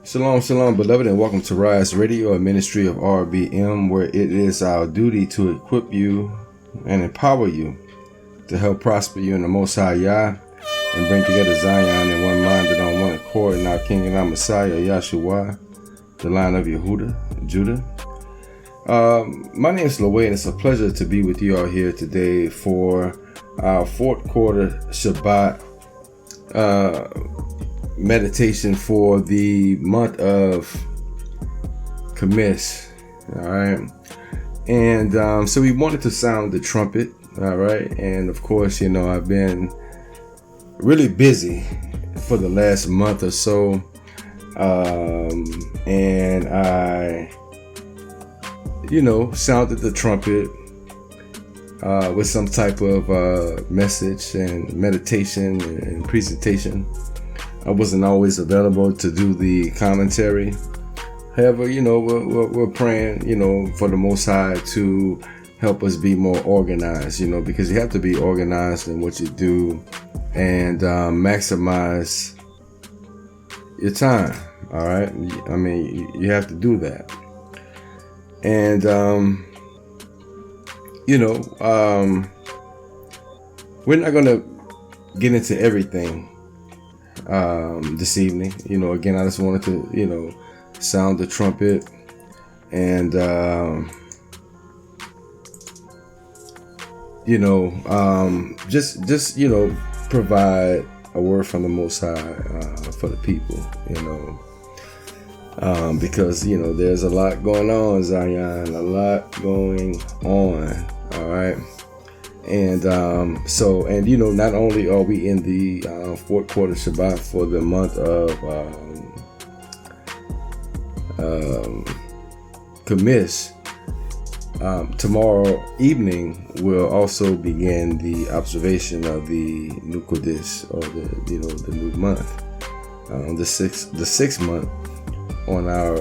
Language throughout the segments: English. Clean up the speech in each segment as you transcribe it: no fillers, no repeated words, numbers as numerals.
Shalom, shalom, beloved, and welcome to rYse Radio, a ministry of RBM, where it is our duty to equip you and empower you to help prosper you in the Most High Yah and bring together Zion in one mind and on one accord in our King and our Messiah, Yahshua, the Lion of Yehuda, Judah. My name is Laway, and it's a pleasure to be with you all here today for our fourth quarter Shabbat meditation for the month of Khamesh. All right, and so we wanted to sound the trumpet. All right, and of course, I've been really busy for the last month or so, and I sounded the trumpet with some type of message and meditation and presentation. I wasn't always available to do the commentary. However, we're praying, for the Most High to help us be more organized, because you have to be organized in what you do and maximize your time. All right. I mean, you have to do that. And, we're not going to get into everything this evening. Again, I just wanted to, sound the trumpet and, just provide a word from the Most High for the people, because, there's a lot going on, Zion, a lot going on. All right. And not only are we in the fourth quarter Shabbat for the month of Khamesh, tomorrow evening we'll also begin the observation of the new Kodesh, or the new month, the sixth month on our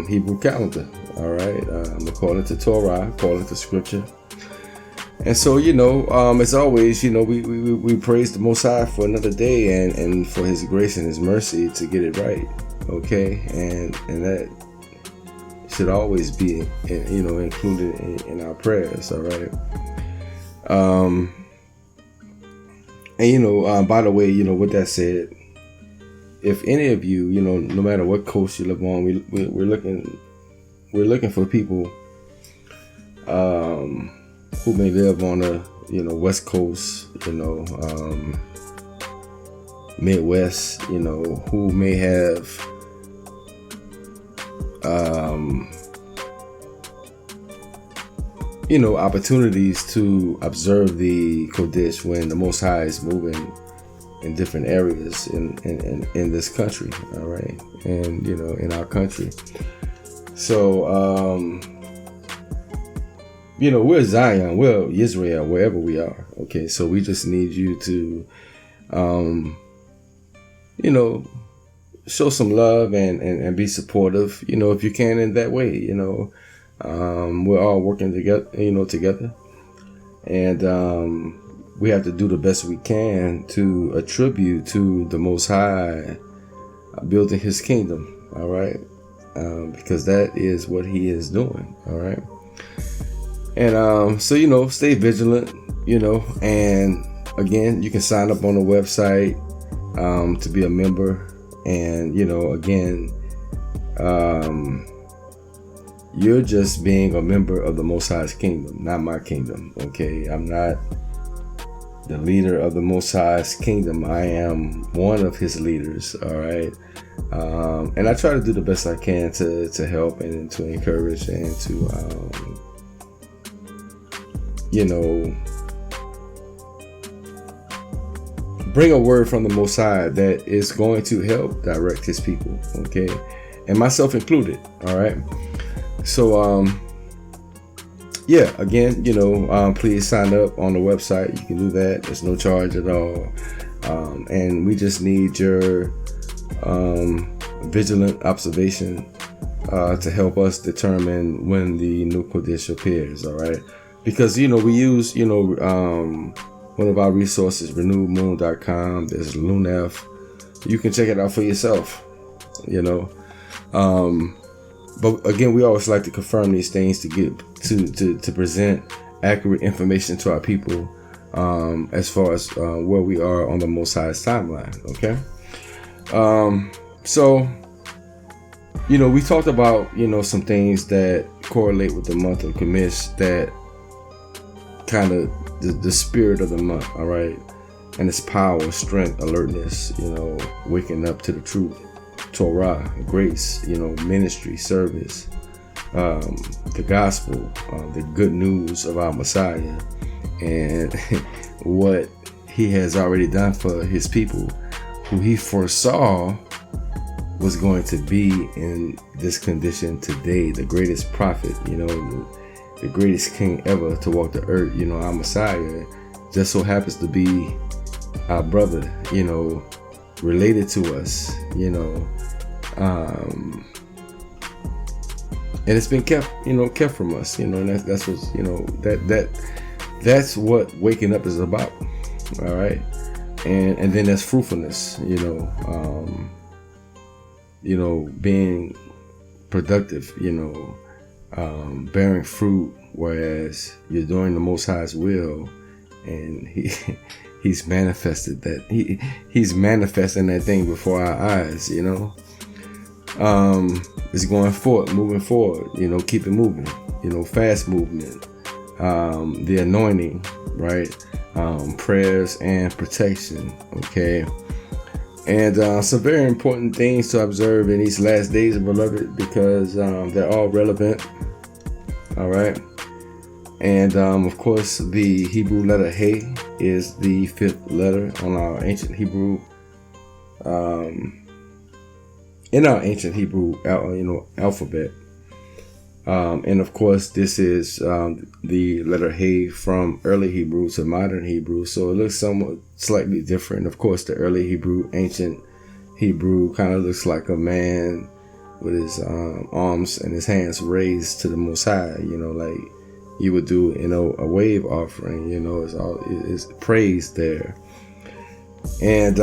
Hebrew calendar. All right, according to Torah, according to Scripture. And so, as always, we praise the Most High for another day and for His grace and His mercy to get it right. Okay, and that should always be, included in our prayers. All right. By the way, with that said, if any of you, no matter what coast you live on, we're looking for people who may live on the West Coast, Midwest, who may have opportunities to observe the Kodesh when the Most High is moving in different areas in this country. All right, and in our country. So we're Zion, we're Israel, wherever we are. Okay, so we just need you to, show some love and be supportive, if you can in that way. We're all working together, and we have to do the best we can to attribute to the Most High building His kingdom. All right, because that is what He is doing. All right. And so stay vigilant, and again, you can sign up on the website to be a member, and again, you're just being a member of the Most High's kingdom, not my kingdom. Okay, I'm not the leader of the Most High's kingdom. I am one of His leaders. All right, and I try to do the best I can to help and to encourage and to bring a word from the Most High that is going to help direct His people, okay, and myself included. All right, so again, please sign up on the website. You can do that. There's no charge at all, and we just need your vigilant observation to help us determine when the new Kodesh appears. All right. Because, we use, one of our resources, renewedmoon.com. There's Lunef. You can check it out for yourself, But again, we always like to confirm these things to get to present accurate information to our people, as far as where we are on the Most High's timeline. Okay. So, we talked about, some things that correlate with the month of Khamesh, that kind of the spirit of the month, all right? And its power, strength, alertness, waking up to the truth, Torah, grace, ministry, service, the gospel, the good news of our Messiah, and what he has already done for his people, who he foresaw was going to be in this condition today, the greatest prophet, the greatest king ever to walk the earth, our Messiah, just so happens to be our brother, related to us, and it's been kept from us, and that's what, that's what waking up is about. All right. And then there's fruitfulness, being productive, bearing fruit, whereas you're doing the Most High's will, and he's manifested that he's manifesting that thing before our eyes, it's going forward, moving forward, keep it moving, fast movement, the anointing, right? Prayers and protection. Okay. And some very important things to observe in these last days, beloved, because they're all relevant. All right. And of course, the Hebrew letter Hey is the 5th letter on our ancient Hebrew, in our ancient Hebrew, alphabet. And of course, this is the letter Hey from early Hebrew to modern Hebrew. So it looks somewhat slightly different. Of course, the early Hebrew, ancient Hebrew, kind of looks like a man with his arms and his hands raised to the Most High, like you would do, a wave offering, it's praise there. And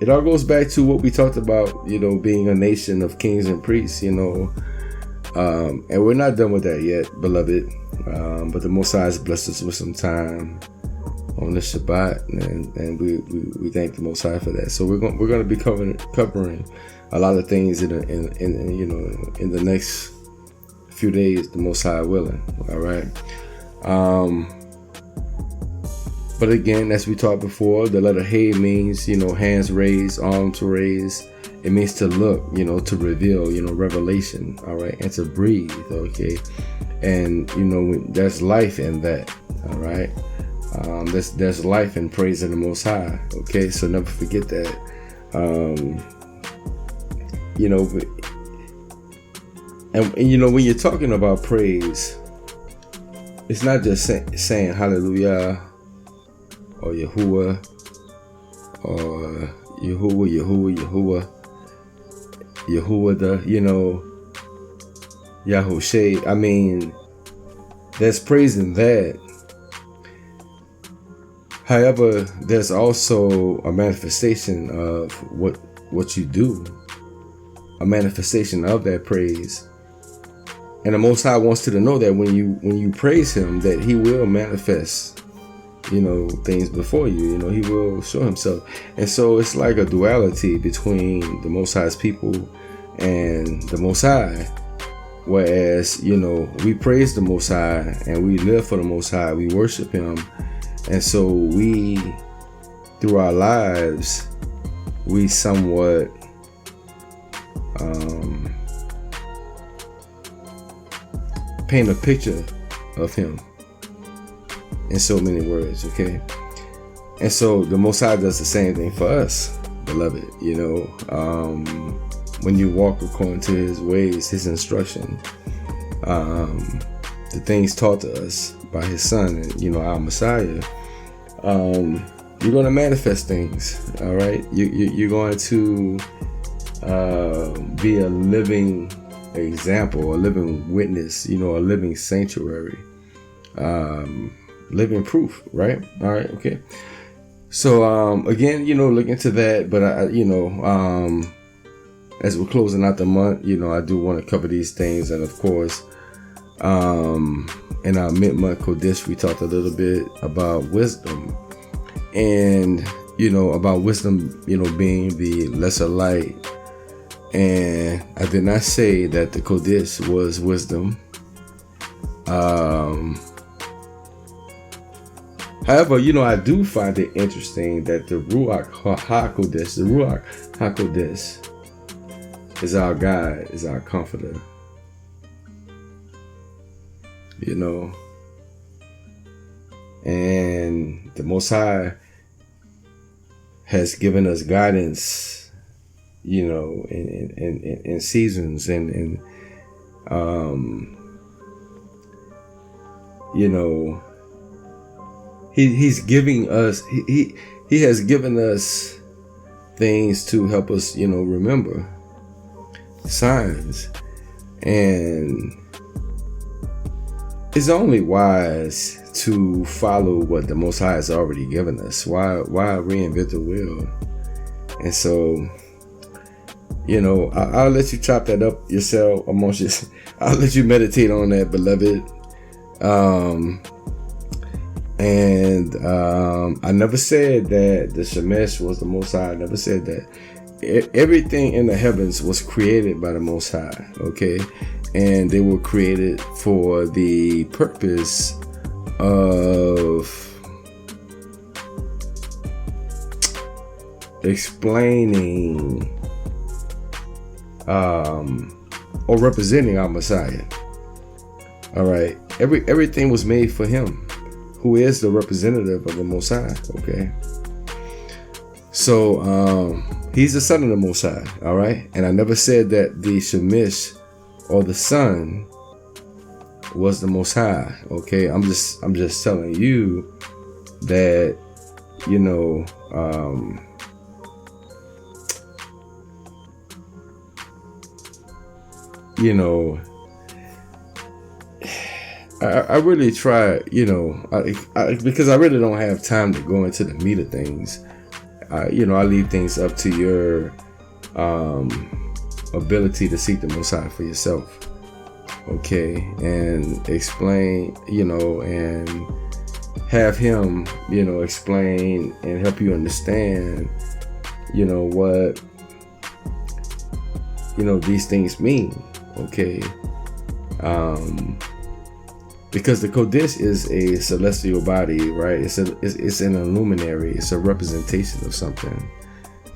it all goes back to what we talked about, being a nation of kings and priests, and we're not done with that yet, beloved. But the Most High has blessed us with some time on the Shabbat, and we thank the Most High for that. So we're going to be covering a lot of things in the next few days, the Most High willing. All right. But again, as we talked before, the letter Hey means, hands raised, arms raised. It means to look, to reveal, revelation. All right. And to breathe. Okay. And, there's life in that. All right. There's life in praising the Most High. Okay. So never forget that. And when you're talking about praise, it's not just saying hallelujah, or Yahuwah, or Yahuwah, Yahushay. I mean, there's praise in that. However, there's also a manifestation of what you do, a manifestation of that praise. And the Most High wants you to know that when you praise Him, that He will manifest things before you. He will show Himself. And so it's like a duality between the Most High's people and the Most High. Whereas, we praise the Most High and we live for the Most High. We worship Him. And so we, through our lives, we somewhat paint a picture of Him in so many words, okay? And so the Most High does the same thing for us, beloved. When you walk according to His ways, His instruction, the things taught to us by His Son, and our Messiah, you're going to manifest things. All right, you're going to be a living example, a living witness, a living sanctuary, living proof, right? All right, okay. So again, look into that, but as we're closing out the month, I do want to cover these things. And of course, in our mid-month Kodesh, we talked a little bit about wisdom, and about wisdom, being the lesser light. And I did not say that the Kodesh was wisdom. However, I do find it interesting that the Ruach HaKodesh is our guide, is our comforter. And the Most High has given us guidance, in seasons, and he's giving us, he has given us things to help us, remember signs. And it's only wise to follow what the Most High has already given us. Why reinvent the wheel? And so, I'll let you chop that up yourself amongst yourself. I'll let you meditate on that, beloved. I never said that the Shemesh was the Most High. I never said that. Everything in the heavens was created by the Most High, okay? And they were created for the purpose of explaining or representing our Messiah. All right, everything was made for him, who is the representative of the Most High. Okay, so he's the son of the Most High. All right, and I never said that the Shemesh or the Son was the Most High. Okay, I'm just telling you that I really try, because I really don't have time to go into the meat of things. I leave things up to your ability to seek the Most High for yourself. Okay, and explain, and have him, explain and help you understand, what, these things mean. Okay. Because the Kodesh is a celestial body, right? It's an luminary. It's a representation of something.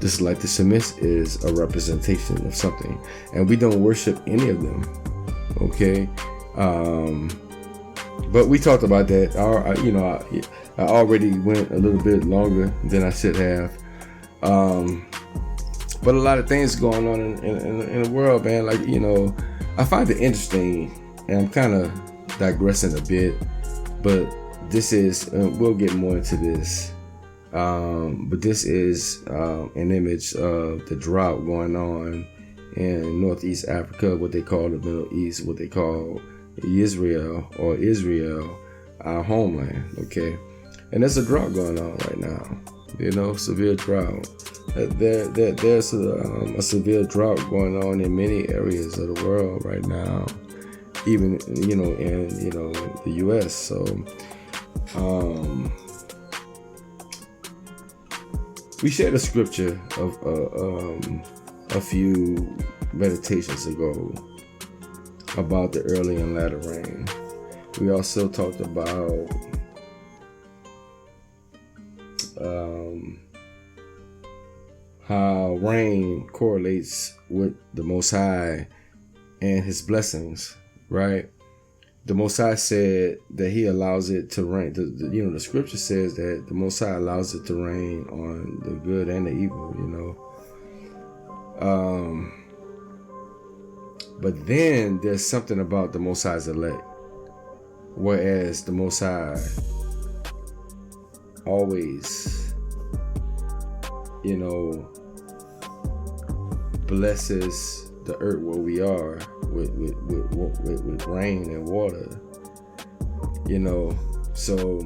Just like the Shemesh is a representation of something. And we don't worship any of them. Okay. But we talked about that. I already went a little bit longer than I should have. But a lot of things going on in the world, man. Like, I find it interesting, and I'm kind of digressing a bit, but this is, we'll get more into this, but this is an image of the drought going on in Northeast Africa, what they call the Middle East, what they call Israel, our homeland. Okay, and there's a drought going on right now, severe drought. There's a severe drought going on in many areas of the world right now, even in the U.S. So we shared a scripture of a few meditations ago about the early and latter rain. We also talked about how rain correlates with the Most High and his blessings, right? The Most High said that he allows it to rain. The scripture says that the Most High allows it to rain on the good and the evil, But then there's something about the Most High's elect. Whereas the Most High always, blesses the earth where we are with rain and water, So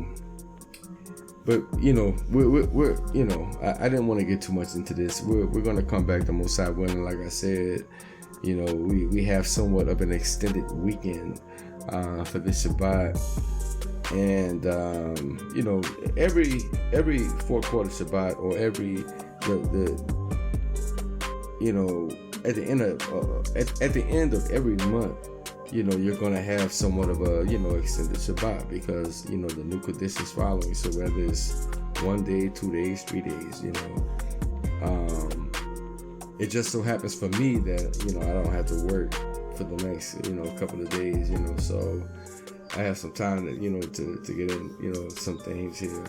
But you know, we're you know, I didn't want to get too much into this. We're gonna come back to Most High willing. Like I said, you know, we have somewhat of an extended weekend for this Shabbat, and you know, every 4-quarter Shabbat, or every the you know, at the end of every month, you know, you're going to have somewhat of a, you know, extended Shabbat, because, you know, the new conditions following. So whether it's 1 day, 2 days, 3 days, you know, it just so happens for me that, you know, I don't have to work for the next, you know, couple of days, you know, so I have some time to, you know, to get in, you know, some things here.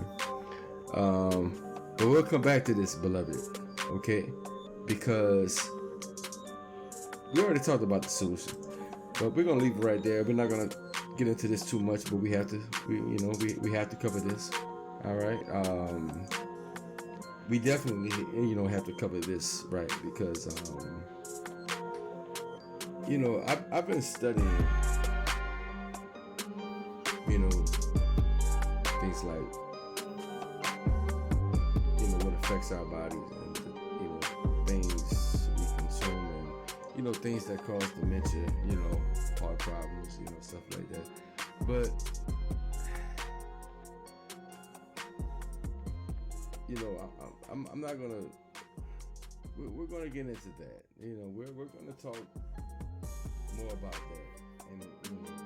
But we'll come back to this, beloved, okay? Because we already talked about the solution. But we're gonna leave it right there. We're not gonna get into this too much, but we have to cover this. All right. We definitely, you know, have to cover this, right? Because, you know, I've been studying, you know, things like, you know, what affects our bodies, and, you know, things we consume, and, you know, things that cause dementia, you know, heart problems, you know, stuff like that. But, you know, I'm not gonna. We're gonna get into that. You know, we're gonna talk more about that, and, you know,